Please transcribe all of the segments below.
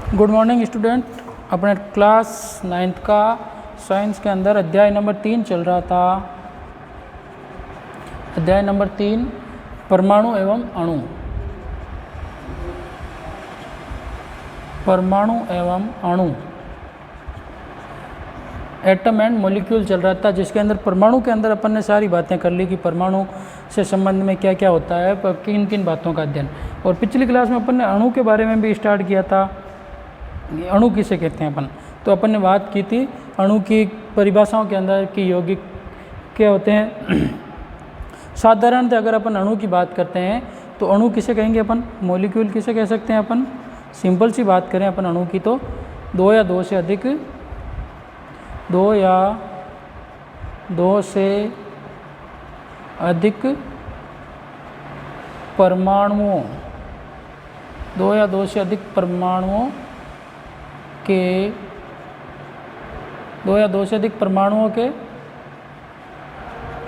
Good morning student. अपने class 9th का science के अंदर अध्याय नंबर 3 चल रहा था। अध्याय नंबर 3 परमाणु एवं अणु। परमाणु एवं अणु, एटम एंड मॉलिक्यूल चल रहा था, जिसके अंदर परमाणु के अंदर अपन ने सारी बातें कर ली कि परमाणु से संबंध में क्या क्या होता है, पर किन किन बातों का अध्ययन। और पिछली क्लास में अपन ने अणु के बारे में भी स्टार्ट किया था। अणु किसे कहते हैं अपन, तो अपन ने बात की थी अणु की परिभाषाओं के अंदर कि यौगिक क्या होते हैं। साधारणतः अगर अपन अणु की बात करते हैं तो अणु किसे कहेंगे अपन, मॉलिक्यूल किसे कह सकते हैं अपन। सिंपल सी बात करें अपन अणु की तो दो या दो से अधिक परमाणुओं, दो या दो से अधिक परमाणुओं के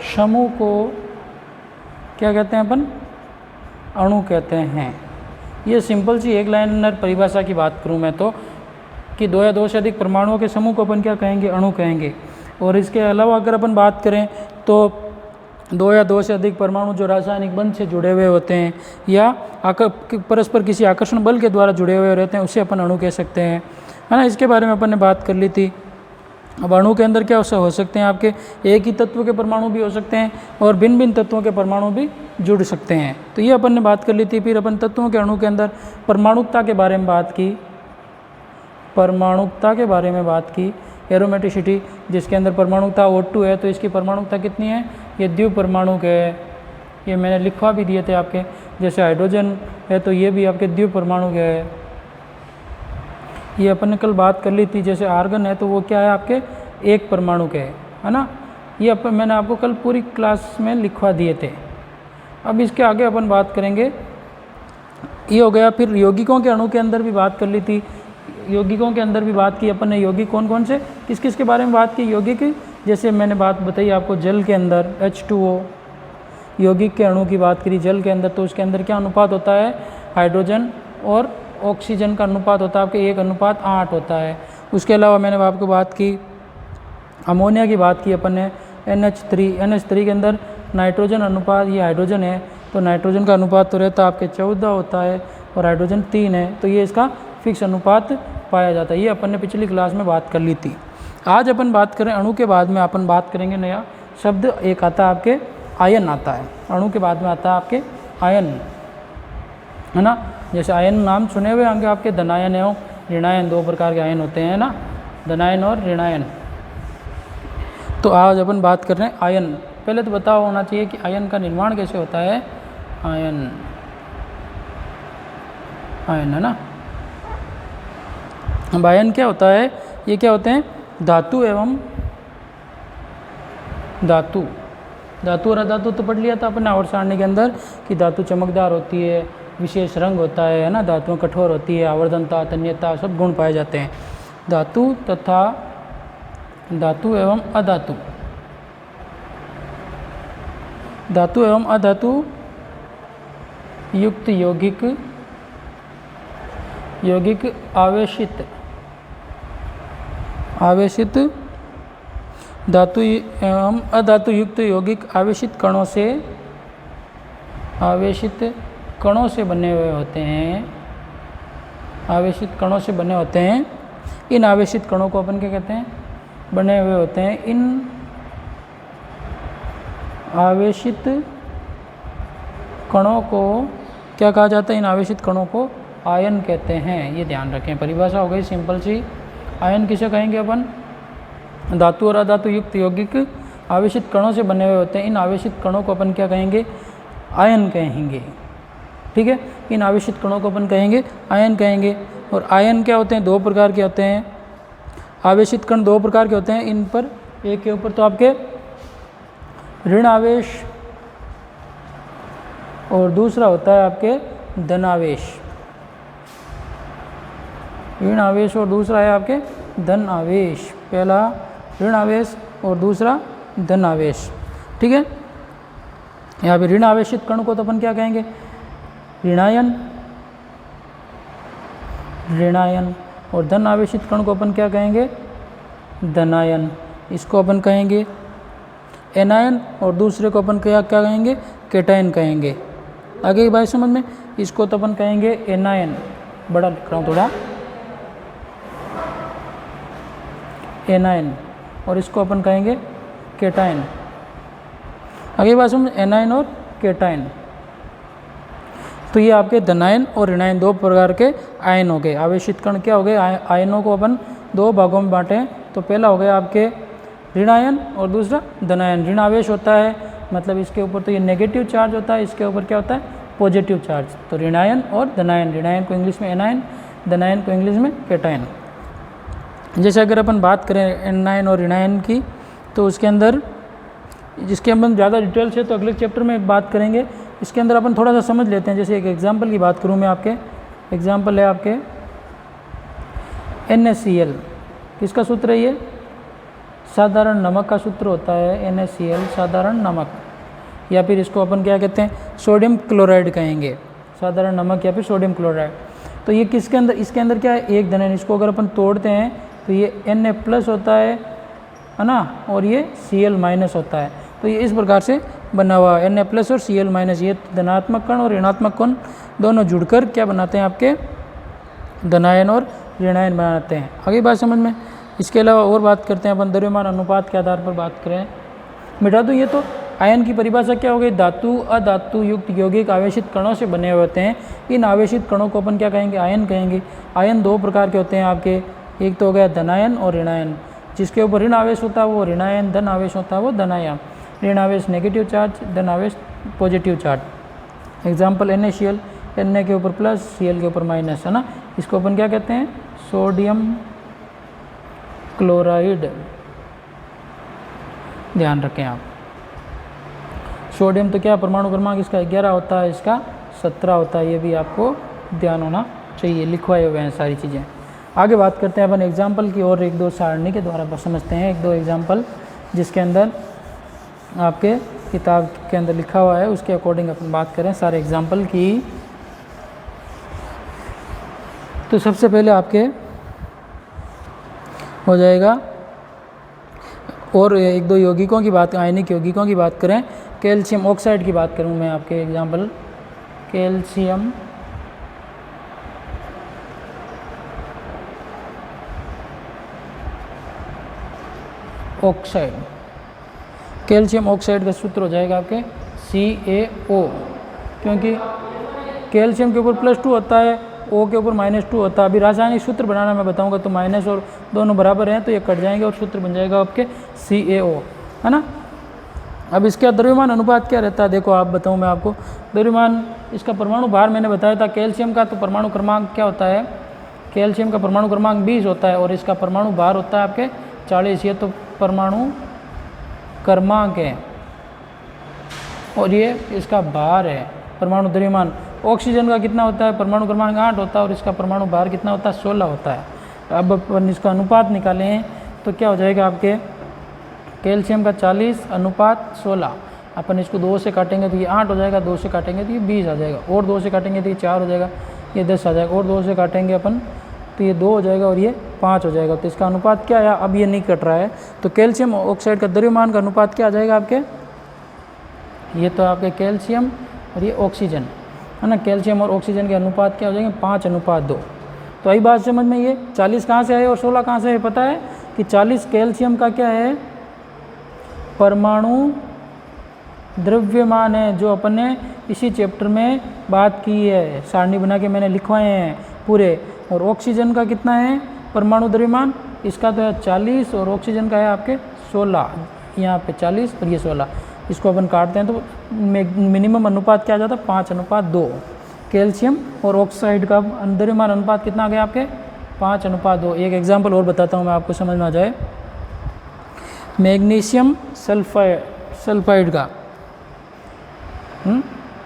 समूह को क्या कहते हैं अपन, अणु कहते हैं। ये सिंपल सी एक लाइनर परिभाषा की बात करूं मैं तो कि दो या दो से अधिक परमाणुओं के समूह को अपन क्या कहेंगे, अणु कहेंगे। और इसके अलावा अगर अपन बात करें तो दो या दो से अधिक परमाणु जो रासायनिक बंध से जुड़े हुए होते हैं या परस्पर किसी आकर्षण बल के द्वारा जुड़े हुए रहते हैं, उसे अपन अणु कह सकते हैं, है ना। इसके बारे में अपन ने बात कर ली थी। अब अणु के अंदर क्या हो सकते हैं, आपके एक ही तत्व के परमाणु भी हो सकते हैं और भिन्न भिन्न तत्वों के परमाणु भी जुड़ सकते हैं। तो ये अपन ने बात कर ली थी। फिर अपन तत्वों के अणु के अंदर परमाणुकता के बारे में बात की, परमाणुकता के बारे में बात की, एरोमेटिसिटी, जिसके अंदर परमाणुकता O2 है तो इसकी परमाणुकता कितनी है, ये द्विपरमाणुक है। ये मैंने लिखवा भी दिए थे आपके, जैसे हाइड्रोजन है तो ये भी आपके द्विपरमाणुक है। ये अपन ने कल बात कर ली थी। जैसे आर्गन है तो वो क्या है, आपके एक परमाणु के है ना। ये मैंने आपको कल पूरी क्लास में लिखवा दिए थे। अब इसके आगे अपन बात करेंगे, ये हो गया। फिर यौगिकों के अणु के अंदर भी बात कर ली थी। यौगिकों के अंदर भी बात की अपन ने, यौगिक कौन कौन से किस किस के बारे में बात की। यौगिक जैसे मैंने बात बताई आपको, जल के अंदर H2O, यौगिक के अणु की बात करी जल के अंदर, तो उसके अंदर क्या अनुपात होता है, हाइड्रोजन और ऑक्सीजन का अनुपात होता है आपके 1:8 होता है। उसके अलावा मैंने आपको बात की अमोनिया की बात की अपन ने, NH3 के अंदर नाइट्रोजन अनुपात, ये हाइड्रोजन है तो नाइट्रोजन का अनुपात तो रहता है आपके 14 होता है और हाइड्रोजन 3 है, तो ये इसका फिक्स अनुपात पाया जाता है। ये अपन ने पिछली क्लास में बात कर ली थी। आज अपन बात करें अणु के बाद में अपन बात करेंगे नया शब्द एक आता है आपके, आयन आता है। अणु के बाद में आता है आपके आयन, है ना। जैसे आयन नाम सुने हुए होंगे आपके, धनायन एवं ऋणायन, दो प्रकार के आयन होते हैं ना, धनायन और ऋणायन। तो आज अपन बात कर रहे हैं आयन। पहले तो बताओ होना चाहिए कि आयन का निर्माण कैसे होता है। आयन है ना। अब आयन क्या होता है, ये क्या होते हैं, धातु एवं धातु और अधातु तो पढ़ लिया था अपन आवर्त सारणी के अंदर कि धातु चमकदार होती है, विशेष रंग होता है ना, धातुएं कठोर होती है, आवर्धनता, तन्यता सब गुण पाए जाते हैं। धातु तथा धातु एवं अधातु, धातु एवं अधातु युक्त यौगिक आवेशित धातु एवं अधातु युक्त यौगिक आवेशित कणों से बने हुए होते हैं। आवेशित कणों से बने होते हैं। इन आवेशित कणों को अपन क्या कहते हैं, बने हुए होते हैं। इन आवेशित कणों को क्या कहा जाता है, इन आवेशित कणों को आयन कहते हैं। ये ध्यान रखें, परिभाषा हो गई सिंपल सी। आयन किसे कहेंगे अपन, धातु और अधातु युक्त यौगिक आवेशित कणों से बने हुए होते हैं। इन आवेशित कणों को अपन क्या कहेंगे, आयन कहेंगे। ठीक है, इन आवेशित कणों को अपन कहेंगे आयन कहेंगे। और आयन क्या होते हैं, दो प्रकार के होते हैं। आवेशित कण दो प्रकार के होते हैं। इन पर एक के ऊपर तो आपके ऋण आवेश और दूसरा होता है आपके धन आवेश। ऋण आवेश और दूसरा है आपके धन आवेश। पहला ऋण आवेश और दूसरा धन आवेश। ठीक है, यहाँ पे ऋण आवेशित कण को तो अपन क्या कहेंगे, ऋणायन। ऋणायन और धन आवेशित कण को अपन क्या कहेंगे, धनायन। इसको अपन कहेंगे एनायन और दूसरे को अपन क्या क्या कहेंगे, कैटायन कहेंगे। आगे की बात समझ में, इसको तो अपन कहेंगे एनायन, बड़ा लिख रहा हूँ थोड़ा, एनायन, और इसको अपन कहेंगे कैटायन। आगे बात समझ, एनायन और कैटायन। तो ये आपके धनायन और ऋणायन दो प्रकार के आयन हो गए। आवेशित कण क्या हो गए, आयनों को अपन दो भागों में बांटें। तो पहला हो गया आपके ऋणायन और दूसरा धनायन। ऋण आवेश होता है, मतलब इसके ऊपर तो ये नेगेटिव चार्ज होता है, इसके ऊपर क्या होता है, पॉजिटिव चार्ज। तो ऋणायन और धनायन, ऋणायन को इंग्लिश में एनायन, धनायन को इंग्लिश में कैटायन। जैसे अगर अपन बात करें एनायन और ऋणायन की, तो उसके अंदर, जिसके अपन ज़्यादा डिटेल से तो अगले चैप्टर में बात करेंगे, इसके अंदर अपन थोड़ा सा समझ लेते हैं। जैसे एक एग्जांपल की बात करूँ मैं आपके, एग्जांपल है आपके NaCl। किसका सूत्र है ये, साधारण नमक का सूत्र होता है NaCl, साधारण नमक, या फिर इसको अपन क्या कहते हैं, सोडियम क्लोराइड कहेंगे, साधारण नमक या फिर सोडियम क्लोराइड। तो ये किसके अंदर, इसके अंदर क्या है, एक धनायन। इसको अगर अपन तोड़ते हैं तो ये Na+ होता है ना, और ये Cl- होता है। तो ये इस प्रकार से बना हुआ है, Na+ और Cl-, ये धनात्मक कण और ऋणात्मक कण दोनों जुड़कर क्या बनाते हैं, आपके धनायन और ऋणायन बनाते हैं। आगे बात समझ में। इसके अलावा और बात करते हैं अपन द्रव्यमान अनुपात के आधार पर बात करें। बेटा तो ये तो आयन की परिभाषा क्या हो गई, धातु अधातु युक्त यौगिक आवेशित कणों से बने हुए होते हैं। इन आवेशित कणों को अपन क्या कहेंगे, आयन कहेंगे। आयन दो प्रकार के होते हैं आपके, एक तो हो गया धनायन और ऋणायन। जिसके ऊपर ऋण आवेश होता है वो ऋणायन, धन आवेश होता है वो धनायन। ऋण आवेश नेगेटिव चार्ज, धन आवेश positive charge. Example NaCl, Na के ऊपर प्लस, Cl के ऊपर माइनस, है ना। इसको अपन क्या कहते हैं, सोडियम क्लोराइड। ध्यान रखें आप, सोडियम तो क्या परमाणु क्रमांक इसका 11 होता है, इसका 17 होता है, ये भी आपको ध्यान होना चाहिए, लिखवाए हुए हैं सारी चीज़ें। आगे बात करते हैं अपन एग्जाम्पल की, और एक दो सारणी के द्वारा समझते हैं एक दो एग्जाम्पल, जिसके अंदर आपके किताब के अंदर लिखा हुआ है, उसके अकॉर्डिंग अपन बात करें सारे एग्जाम्पल की। तो सबसे पहले आपके हो जाएगा, और एक दो यौगिकों की बात, आयनिक यौगिकों की बात करें, कैल्शियम ऑक्साइड की बात करूं मैं आपके example, calcium oxide. Calcium oxide का सूत्र हो जाएगा आपके CaO, क्योंकि कैल्शियम के ऊपर +2 होता है, O के ऊपर -2 होता है। अभी रासायनिक सूत्र बनाना मैं बताऊंगा, तो माइनस और दोनों बराबर हैं तो ये कट जाएंगे और सूत्र बन जाएगा आपके CaO, है ना। अब इसका द्रव्यमान अनुपात क्या रहता है, देखो आप बताऊं मैं आपको। द्रव्यमान, इसका परमाणु भार मैंने बताया था कैल्शियम का, तो परमाणु क्रमांक क्या होता है, कैल्शियम का परमाणु क्रमांक 20 होता है, और इसका परमाणु भार होता है आपके 40। ये तो परमाणु क्रमांक है और ये इसका भार है। परमाणु द्रव्यमान, ऑक्सीजन का कितना होता है, परमाणु क्रमांक 8 होता है और इसका परमाणु भार कितना होता है, 16 होता है। अब अपन इसका अनुपात निकालें तो क्या हो जाएगा आपके, कैल्शियम का 40:16। अपन इसको 2 से काटेंगे तो ये 8 हो जाएगा, 2 से काटेंगे तो ये 20 आ जाएगा, और 2 से काटेंगे तो ये 4 हो जाएगा, ये 10 आ जाएगा, और 2 से काटेंगे अपन तो ये 2 हो जाएगा और ये 5 हो जाएगा। तो इसका अनुपात क्या आया, अब ये नहीं कट रहा है, तो कैल्शियम ऑक्साइड का द्रव्यमान का अनुपात क्या आ जाएगा आपके, ये तो आपके कैल्शियम और ये ऑक्सीजन, है ना। कैल्शियम और ऑक्सीजन के अनुपात क्या हो जाएंगे, 5:2। तो आई बात समझ में। ये 40 कहाँ से आए और 16 कहाँ से है, पता है कि 40 कैल्शियम का क्या है, परमाणु द्रव्यमान है, जो अपन ने इसी चैप्टर में बात की है, सारणी बना के मैंने लिखवाए हैं पूरे। और ऑक्सीजन का कितना है परमाणु द्रव्यमान, इसका तो है 40 और ऑक्सीजन का है आपके 16, यहाँ पे 40 और ये 16। इसको अपन काटते हैं तो मिनिमम अनुपात क्या आ जाता है, 5:2। कैल्शियम और ऑक्साइड का द्रव्यमान अनुपात कितना आ गया आपके, 5:2। एक एग्जांपल और बताता हूँ मैं आपको समझ में आ जाए। मैग्नीशियम सल्फाइड का,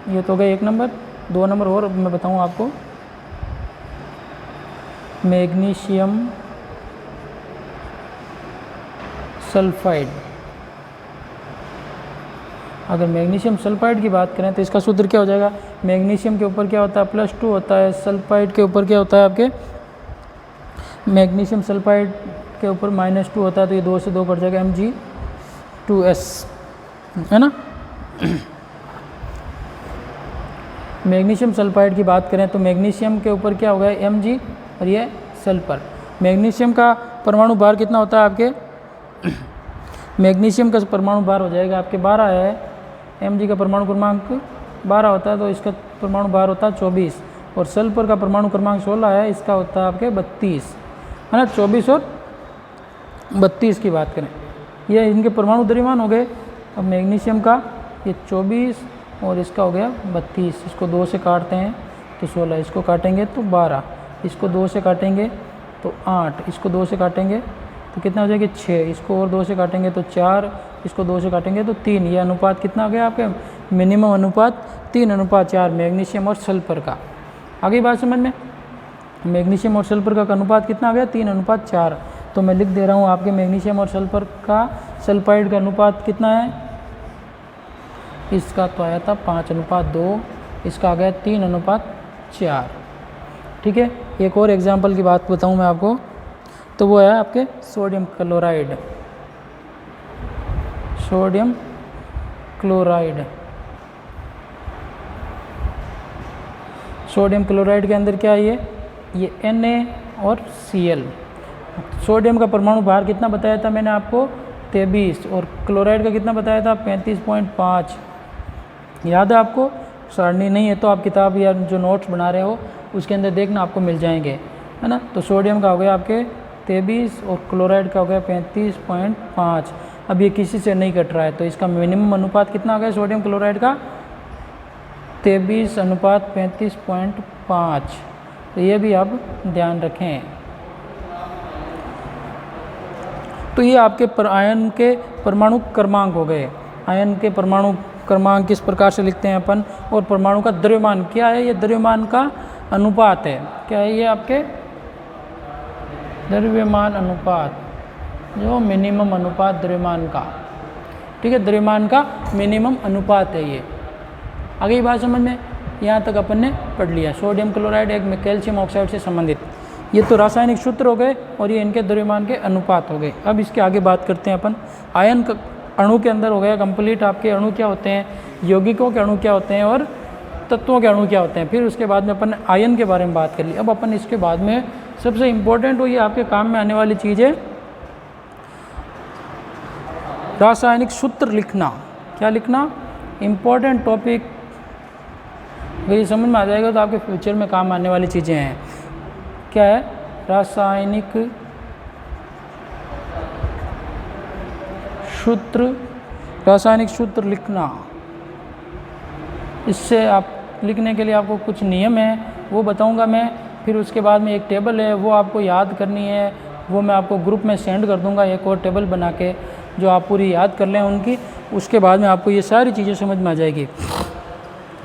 ये तो गया 1 नंबर। 2 नंबर और मैं बताऊँ आपको, मैग्नीशियम सल्फाइड। अगर मैग्नीशियम सल्फाइड की बात करें तो इसका सूत्र क्या हो जाएगा, मैग्नीशियम के ऊपर क्या होता है, +2 होता है, सल्फाइड के ऊपर क्या होता है आपके मैग्नीशियम सल्फाइड के ऊपर -2 होता है तो ये 2 से 2 कट जाएगा, Mg2S, है ना। मैग्नीशियम सल्फाइड की बात करें तो मैग्नीशियम के ऊपर क्या होगा, Mg, और ये सल्फर। मैग्नीशियम का परमाणु भार कितना होता है आपके, मैग्नीशियम का परमाणु भार हो जाएगा आपके 12 है, Mg का परमाणु क्रमांक 12 होता है तो इसका परमाणु भार होता है 24, और सल्फर का परमाणु क्रमांक 16 है, इसका होता है आपके 32, है ना। 24 और 32 की बात करें, ये इनके परमाणु द्रव्यमान हो गए। अब मैग्नीशियम का ये 24 और इसका हो गया 32, इसको 2 से काटते हैं तो 16, इसको काटेंगे तो 12, इसको 2 से काटेंगे तो 8, इसको 2 से काटेंगे तो कितना हो जाएगा 6, इसको और 2 से काटेंगे तो 4, इसको 2 से काटेंगे तो 3। ये अनुपात कितना आ गया आपके, मिनिमम अनुपात 3:4 मैग्नीशियम और सल्फर का। आगे बात समझ में, मैग्नीशियम और सल्फर का अनुपात कितना आ गया, 3:4। तो मैं लिख दे रहा हूँ आपके मैग्नीशियम और सल्फर का सल्फाइड का अनुपात कितना है, इसका तो आया था 5:2, इसका आ गया 3:4। ठीक है। एक और एग्जाम्पल की बात बताऊँ मैं आपको, तो वो है आपके sodium chloride. Sodium chloride, sodium chloride के अंदर क्या है, ये Na और Cl। सोडियम का परमाणु भार कितना बताया था मैंने आपको, 23, और क्लोराइड का कितना बताया था, 35.5। याद है आपको, सारणी नहीं है तो आप किताब या जो नोट्स बना रहे हो उसके अंदर देखना, आपको मिल जाएंगे, है ना। तो सोडियम का हो गया आपके 23 और क्लोराइड का हो गया 35.5। अब ये किसी से नहीं कट रहा है तो इसका मिनिमम अनुपात कितना आ गया सोडियम क्लोराइड का, 23:35.5। तो ये भी आप ध्यान रखें। तो ये आपके आयन के परमाणु क्रमांक हो गए। आयन के परमाणु क्रमांक किस प्रकार से लिखते हैं अपन, और परमाणु का द्रव्यमान क्या है, ये द्रव्यमान का अनुपात है। क्या है ये आपके, द्रव्यमान अनुपात, जो मिनिमम अनुपात द्रव्यमान का, ठीक है, द्रव्यमान का मिनिमम अनुपात है ये। आगे बात समझ में, यहाँ तक अपन ने पढ़ लिया। सोडियम क्लोराइड एक कैल्शियम ऑक्साइड से संबंधित, ये तो रासायनिक सूत्र हो गए और ये इनके द्रव्यमान के अनुपात हो गए। अब इसके आगे बात करते हैं अपन आयन अणु के अंदर हो गया कंप्लीट। आपके अणु क्या होते हैं, यौगिकों के अणु क्या होते हैं और तत्वों के अणु क्या होते हैं। फिर उसके बाद में अपन आयन के बारे में बात कर ली। अब अपन इसके बाद में सबसे इम्पोर्टेंट हो, ये आपके काम में आने वाली चीज़ है, रासायनिक सूत्र लिखना। क्या लिखना, इम्पोर्टेंट टॉपिक। अगर ये समझ में आ जाएगा तो आपके फ्यूचर में काम आने वाली चीज़ें हैं। क्या है, रासायनिक सूत्र, रासायनिक सूत्र लिखना। इससे आप लिखने के लिए आपको कुछ नियम है वो बताऊंगा मैं। फिर उसके बाद में एक टेबल है वो आपको याद करनी है, वो मैं आपको ग्रुप में सेंड कर दूंगा एक और टेबल बना के, जो आप पूरी याद कर लें उनकी। उसके बाद में आपको ये सारी चीज़ें समझ में आ जाएगी।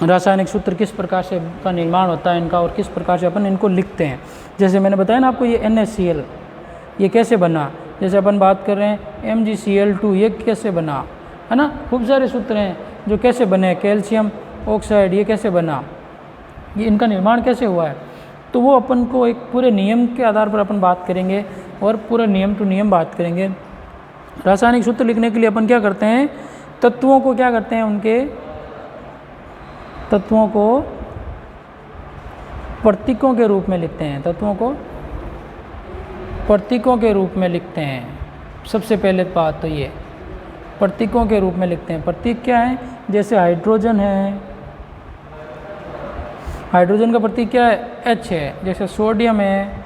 रासायनिक सूत्र किस प्रकार से का निर्माण होता है इनका और किस प्रकार से अपन इनको लिखते हैं। जैसे मैंने बताया ना आपको, ये NaCl ये कैसे बना, जैसे अपन बात कर रहे हैं MgCl2 ये कैसे बना, है ना। खूब सारे सूत्र हैं जो कैसे बने, कैल्शियम ऑक्साइड ये कैसे बना, ये इनका निर्माण कैसे हुआ है। तो वो अपन को एक पूरे नियम के आधार पर अपन बात करेंगे और पूरा नियम टू नियम बात करेंगे। रासायनिक सूत्र लिखने के लिए अपन क्या करते हैं, तत्वों को क्या करते हैं, उनके तत्वों को प्रतीकों के रूप में लिखते हैं। तत्वों को प्रतीकों के रूप में लिखते हैं। सबसे पहले बात तो ये प्रतीकों के रूप में लिखते हैं। प्रतीक क्या है, जैसे हाइड्रोजन है, हाइड्रोजन का प्रतीक क्या है, H है। जैसे सोडियम है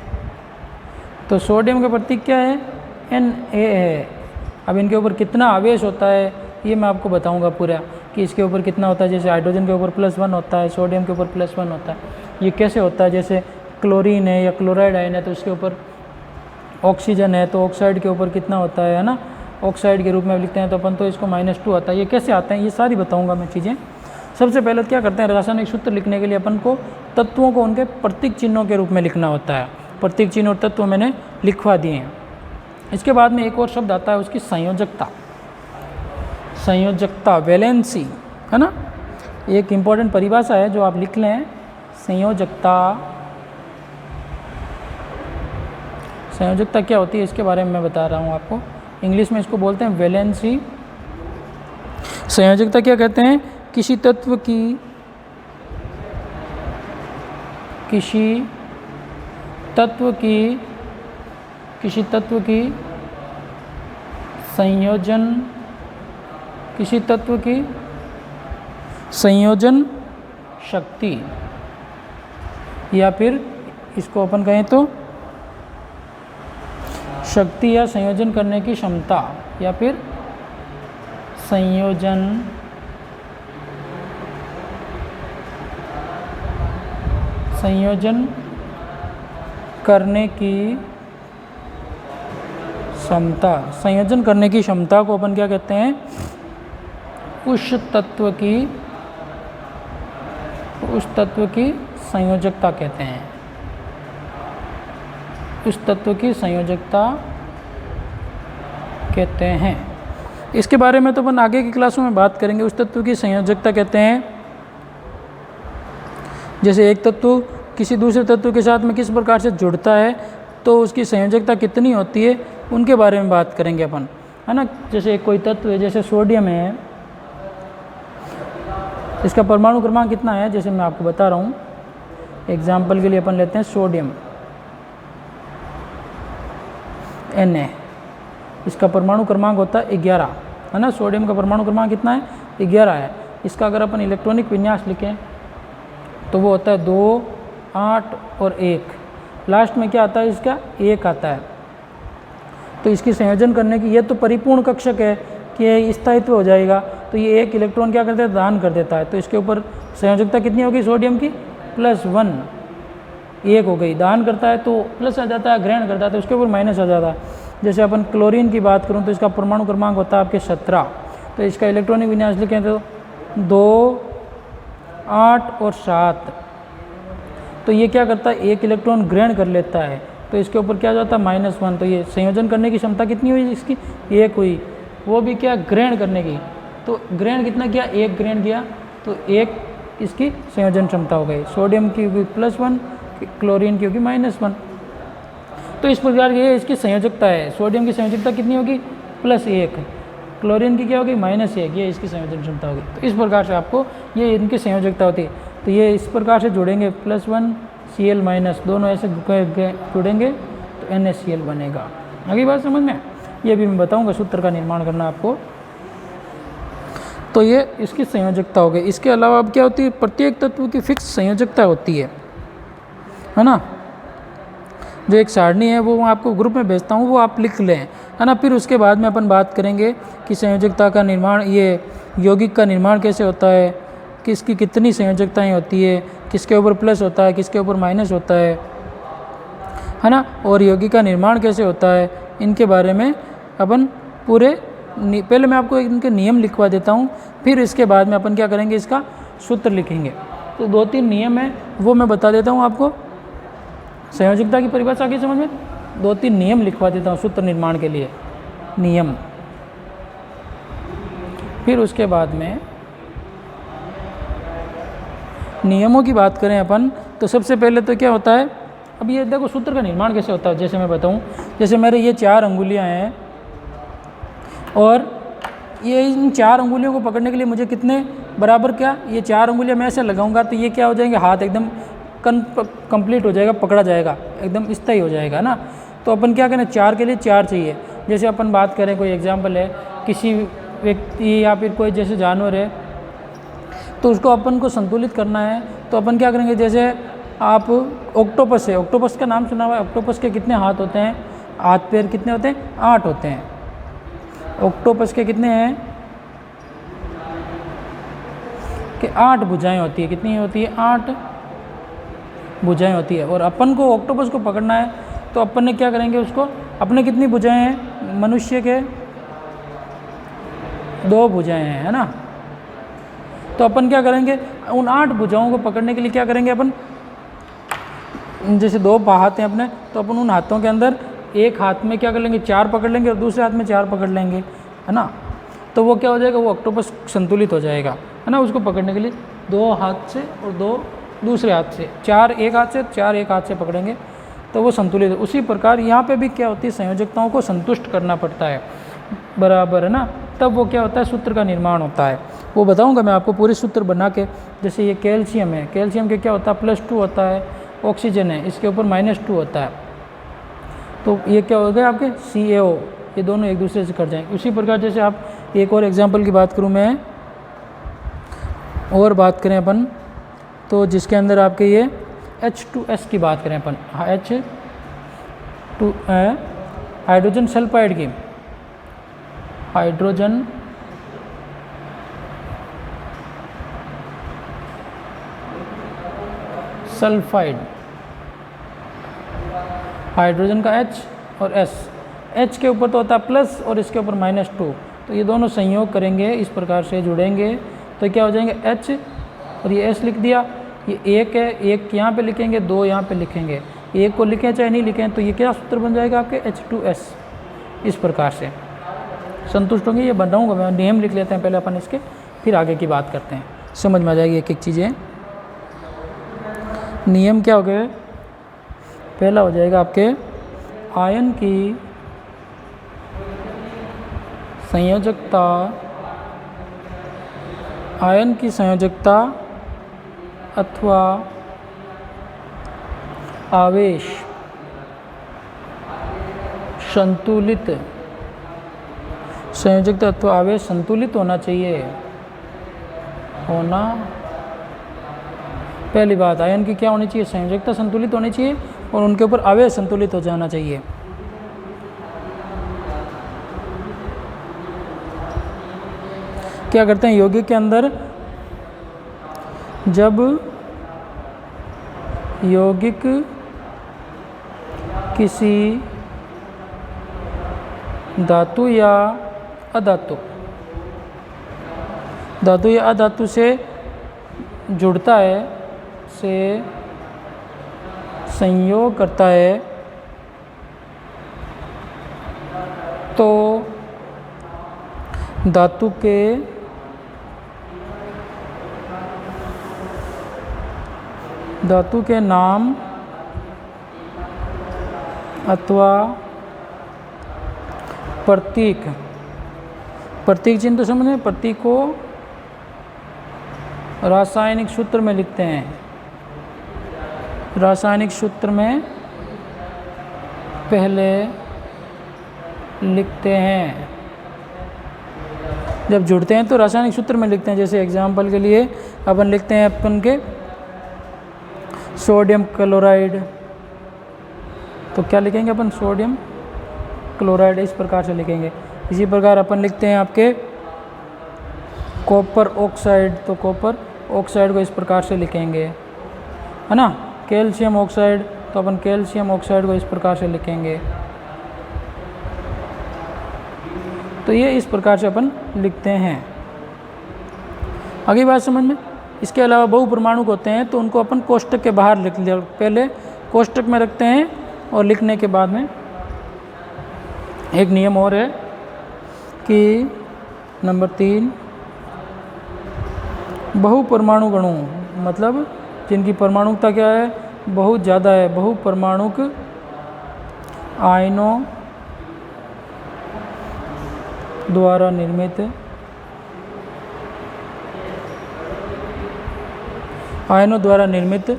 तो सोडियम का प्रतीक क्या है, Na है। अब इनके ऊपर कितना आवेश होता है ये मैं आपको बताऊंगा पूरा, कि इसके ऊपर कितना होता है। जैसे हाइड्रोजन के ऊपर +1 होता है, सोडियम के ऊपर +1 होता है। ये कैसे होता है, जैसे क्लोरीन है या क्लोराइड आयन है तो उसके ऊपर ऑक्सीजन है तो ऑक्साइड के ऊपर कितना होता है ना, ऑक्साइड के रूप में लिखते हैं तो अपन तो इसको -2 आता है। ये कैसे आते हैं ये सारी बताऊंगा मैं चीज़ें। सबसे पहले क्या करते हैं, रासायनिक सूत्र लिखने के लिए अपन को तत्वों को उनके प्रतीक चिन्हों के रूप में लिखना होता है। प्रतीक चिन्ह और तत्व मैंने लिखवा दिए हैं। इसके बाद में एक और शब्द आता है उसकी संयोजकता। संयोजकता, वैलेंसी, है ना, एक इम्पॉर्टेंट परिभाषा है जो आप लिख लें। संयोजकता, संयोजकता क्या होती है इसके बारे में मैं बता रहा हूँ आपको। इंग्लिश में इसको बोलते हैं वैलेंसी। संयोजकता क्या कहते हैं? किसी तत्व की संयोजन शक्ति, या फिर इसको अपन कहें तो शक्ति या संयोजन करने की क्षमता, या फिर संयोजन करने की क्षमता। संयोजन करने की क्षमता को अपन क्या कहते हैं? उस तत्व की संयोजकता कहते हैं। उस तत्व की संयोजकता कहते हैं। इसके बारे में तो अपन आगे की क्लासों में बात करेंगे। उस तत्व की संयोजकता कहते हैं जैसे एक तत्व किसी दूसरे तत्व के साथ में किस प्रकार से जुड़ता है तो उसकी संयोजकता कितनी होती है, उनके बारे में बात करेंगे अपन, है ना। जैसे कोई तत्व है, जैसे सोडियम है, इसका परमाणु क्रमांक कितना है, जैसे मैं आपको बता रहा हूँ। एग्जाम्पल के लिए अपन लेते हैं सोडियम Na, इसका परमाणु क्रमांक होता है 11, है ना। सोडियम का परमाणु क्रमांक कितना है? 11 है। इसका अगर अपन इलेक्ट्रॉनिक विन्यास लिखें तो वो होता है 2, 8 और 1। लास्ट में क्या आता है? इसका 1 आता है। तो इसकी संयोजन करने की, ये तो परिपूर्ण कक्षक है कि स्थायित्व हो जाएगा, तो ये एक इलेक्ट्रॉन क्या करता है? दान कर देता है। तो इसके ऊपर संयोजकता कितनी होगी सोडियम की? +1, 1 हो गई। दान करता है तो प्लस आ जाता है, ग्रहण करता है तो उसके ऊपर माइनस आ जाता है। जैसे अपन क्लोरीन की बात करूं तो इसका परमाणु क्रमांक होता है आपके 17। तो इसका इलेक्ट्रॉनिक विन्यास लिखें तो 2, 8 और 7। तो ये क्या करता है? एक इलेक्ट्रॉन ग्रहण कर लेता है, तो इसके ऊपर क्या जाता है? -1। तो ये संयोजन करने की क्षमता कितनी हुई इसकी? 1 हुई। वो भी क्या? ग्रहण करने की। तो ग्रहण कितना किया? 1 ग्रहण किया, तो 1 इसकी संयोजन क्षमता हो गई। सोडियम की होगी +1, क्लोरीन की होगी -1। तो इस प्रकार ये इसकी संयोजकता है। सोडियम की संयोजकता कितनी होगी? +1। क्लोरीन की क्या होगी? -1। ये इसकी संयोजन क्षमता होगी। तो इस प्रकार से आपको ये इनकी संयोजकता होती है। तो ये इस प्रकार से जुड़ेंगे, +1 Cl-, दोनों ऐसे जुड़ेंगे तो NaCl बनेगा। आगे बात समझ में? ये भी मैं बताऊंगा सूत्र का निर्माण करना आपको। तो ये इसकी संयोजकता हो गई। इसके अलावा अब क्या होती है? प्रत्येक तत्व की फिक्स संयोजकता होती है ना। जो एक सारणी है वो मैं आपको ग्रुप में भेजता हूँ, वो आप लिख लें, है ना। फिर उसके बाद में अपन बात करेंगे कि संयोजकता का निर्माण, ये यौगिक का निर्माण कैसे होता है, किसकी कितनी संयोजकताएं होती है, किसके ऊपर प्लस होता है, किसके ऊपर माइनस होता है ना। और यौगिक का निर्माण कैसे होता है, इनके बारे में अपन पूरे, पहले मैं आपको इनके नियम लिखवा देता हूँ, फिर इसके बाद में अपन क्या करेंगे? इसका सूत्र लिखेंगे। तो 2-3 नियम है वो मैं बता देता हूँ आपको। संयोजकता की परिभाषा की समझ में 2-3 नियम लिखवा देता हूँ सूत्र निर्माण के लिए, नियम। फिर उसके बाद में नियमों की बात करें अपन तो सबसे पहले तो क्या होता है? अब ये देखो सूत्र का निर्माण कैसे होता है, जैसे मैं बताऊं। जैसे मेरे ये 4 अंगुलियां हैं और ये इन 4 अंगुलियों को पकड़ने के लिए मुझे कितने बराबर, क्या ये 4 अंगुलियां मैं ऐसे लगाऊंगा तो ये क्या हो जाएंगे? हाथ एकदम कंप्लीट हो जाएगा, पकड़ा जाएगा, एकदम स्थायी हो जाएगा ना। तो अपन क्या करें? 4 के लिए 4 चाहिए। जैसे अपन बात करें, कोई एग्जाम्पल है, किसी व्यक्ति या फिर कोई जैसे जानवर है तो उसको अपन को संतुलित करना है, तो अपन क्या करेंगे? जैसे आप ऑक्टोपस है, ऑक्टोपस का नाम सुना हुआ है। ऑक्टोपस के कितने हाथ होते हैं? हाथ पैर कितने होते हैं? 8 होते हैं। ऑक्टोपस के कितने हैं? कि 8 भुजाएं होती है। कितनी होती है? 8 भुजाएं होती है। और अपन को ऑक्टोपस को पकड़ना है तो अपन ने क्या करेंगे? उसको, अपने कितनी भुजाएं हैं? मनुष्य के 2 भुजाएं हैं, है ना। तो अपन क्या करेंगे? उन 8 भुजाओं को पकड़ने के लिए क्या करेंगे अपन? जैसे 2 हाथ हैं अपने, तो अपन उन हाथों के अंदर एक हाथ में क्या कर लेंगे? 4 पकड़ लेंगे और दूसरे हाथ में 4 पकड़ लेंगे, है ना। तो वो क्या हो जाएगा? वो ऑक्टोपस संतुलित हो जाएगा, है ना। उसको पकड़ने के लिए 2 हाथ से और 2 दूसरे हाथ से, 4 एक हाथ से, 4 एक हाथ से पकड़ेंगे तो वो संतुलित है। उसी प्रकार यहाँ पे भी क्या होती है, संयोजकताओं को संतुष्ट करना पड़ता है, बराबर है ना, तब वो क्या होता है, सूत्र का निर्माण होता है। वो बताऊंगा मैं आपको पूरे सूत्र बना के। जैसे ये कैल्शियम है, कैल्शियम के क्या होता है, +2 होता है, ऑक्सीजन है इसके ऊपर -2 होता है, तो ये क्या हो गया आपके CaO, ये दोनों एक दूसरे से कट जाएंगे। उसी प्रकार जैसे आप एक और एग्जाम्पल की बात करूँ मैं, और बात करें अपन, तो जिसके अंदर आपके ये H2S की बात करें अपन, H2 हाइड्रोजन सल्फाइड की, हाइड्रोजन सल्फाइड, हाइड्रोजन का H और S, H के ऊपर तो होता है प्लस और इसके ऊपर -2, तो ये दोनों संयोग करेंगे, इस प्रकार से जुड़ेंगे तो क्या हो जाएंगे, H और ये S लिख दिया, ये एक है, एक यहाँ पे लिखेंगे, 2 यहाँ पे लिखेंगे, एक को लिखें चाहे नहीं लिखें, तो ये क्या सूत्र बन जाएगा आपके H2S। इस प्रकार से संतुष्ट होंगे। ये बनाऊंगा मैं, नियम लिख लेते हैं पहले अपन इसके, फिर आगे की बात करते हैं, समझ में आ जाएगी एक एक चीज़ें। नियम क्या हो गए, पहला हो जाएगा आपके आयन की संयोजकता, आयन की संयोजकता अथवा आवेश संतुलित, संयोजकता अथवा आवेश संतुलित होना चाहिए, होना। पहली बात, आयन की क्या होनी चाहिए, संयोजकता संतुलित होनी चाहिए और उनके ऊपर आवेश संतुलित हो जाना चाहिए। क्या करते हैं यौगिक के अंदर, जब यौगिक किसी धातु या अधातु, धातु या अधातु से जुड़ता है, से संयोग करता है, तो धातु के नाम अथवा प्रतीक, प्रतीक चिन्ह तो समझे, प्रतीक को रासायनिक सूत्र में लिखते हैं, रासायनिक सूत्र में पहले लिखते हैं, जब जुड़ते हैं तो रासायनिक सूत्र में लिखते हैं। जैसे एग्जाम्पल के लिए अपन लिखते हैं अपन के सोडियम क्लोराइड, तो क्या लिखेंगे अपन, सोडियम क्लोराइड, इस प्रकार से लिखेंगे। इसी प्रकार अपन लिखते हैं आपके कॉपर ऑक्साइड, तो कॉपर ऑक्साइड को इस प्रकार से लिखेंगे, है ना। कैल्शियम ऑक्साइड, तो अपन कैल्शियम ऑक्साइड को इस प्रकार से लिखेंगे। तो ये इस प्रकार से अपन लिखते हैं। आगे बात समझ में। इसके अलावा बहुपरमाणुक होते हैं तो उनको अपन कोष्टक के बाहर लिख लिया, पहले कोष्टक में रखते हैं और लिखने के बाद में एक नियम और है कि नंबर 3, बहुपरमाणु अणु, मतलब जिनकी परमाणुकता क्या है, बहुत ज़्यादा है, बहुपरमाणुक आयनों द्वारा निर्मित, आयनों द्वारा निर्मित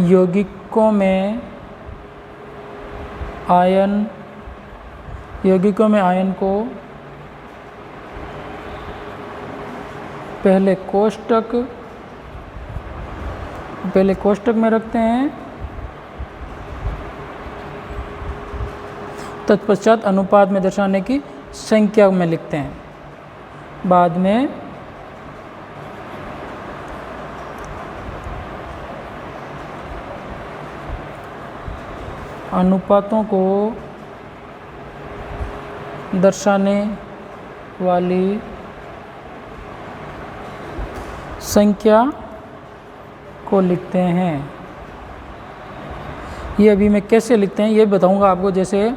यौगिकों में आयन, यौगिकों में आयन को पहले कोष्टक में रखते हैं, तत्पश्चात अनुपात में दर्शाने की संख्या में लिखते हैं, बाद में अनुपातों को दर्शाने वाली संख्या को लिखते हैं। ये अभी मैं कैसे लिखते हैं ये बताऊंगा आपको। जैसे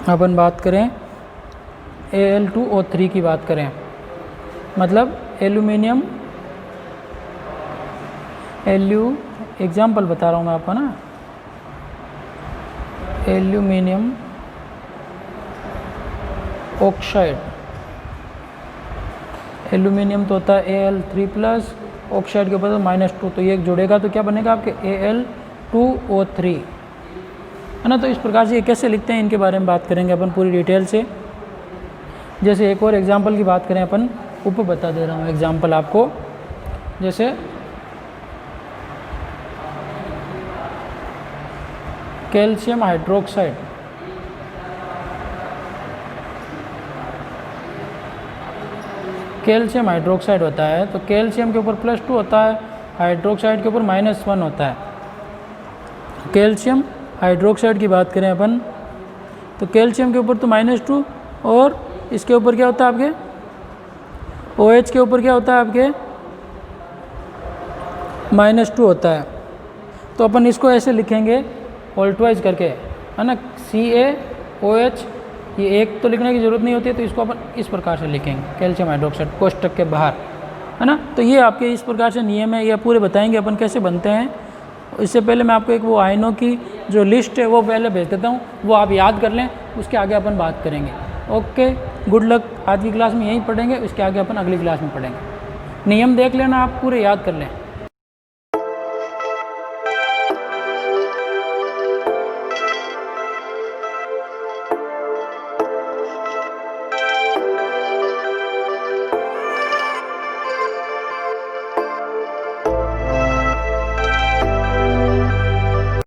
अपन बात करें Al2O3 की बात करें, मतलब एल्यूमिनियम एल्यू एग्जाम्पल बता रहा हूँ मैं आपको ना, एल्यूमिनियम ऑक्साइड, एल्यूमिनियम तो होता है Al3+, ऑक्साइड के ऊपर तो -2, तो ये एक जुड़ेगा तो क्या बनेगा आपके Al2O3, है ना। तो इस प्रकार से ये कैसे लिखते हैं इनके बारे में बात करेंगे अपन पूरी डिटेल से। जैसे एक और एग्जांपल की बात करें अपन, ऊपर बता दे रहा हूँ एग्जांपल आपको, जैसे कैल्शियम हाइड्रोक्साइड, कैल्शियम हाइड्रोक्साइड होता है तो कैल्शियम के ऊपर +2 होता है, हाइड्रोक्साइड के ऊपर -1 होता है। कैल्शियम हाइड्रोक्साइड की बात करें अपन तो कैल्शियम के ऊपर तो -2 और इसके ऊपर क्या होता है आपके OH के ऊपर क्या होता है आपके -2 होता है। तो अपन इसको ऐसे लिखेंगे ऑल्टवाइज करके, है ना, CaOH, ये एक तो लिखने की ज़रूरत नहीं होती है, तो इसको अपन इस प्रकार से लिखेंगे कैल्शियम हाइड्रोक्साइड कोष्टक के बाहर, है ना। तो ये आपके इस प्रकार से नियम है, ये पूरे बताएंगे अपन कैसे बनते हैं। इससे पहले मैं आपको एक वो आयनों की जो लिस्ट है वो पहले भेज देता हूँ, वो आप याद कर लें, उसके आगे अपन बात करेंगे। Okay, good luck. आज की क्लास में यही पढ़ेंगे, उसके आगे अपन अगली क्लास में पढ़ेंगे। नियम देख लेना, आप पूरे याद कर लें।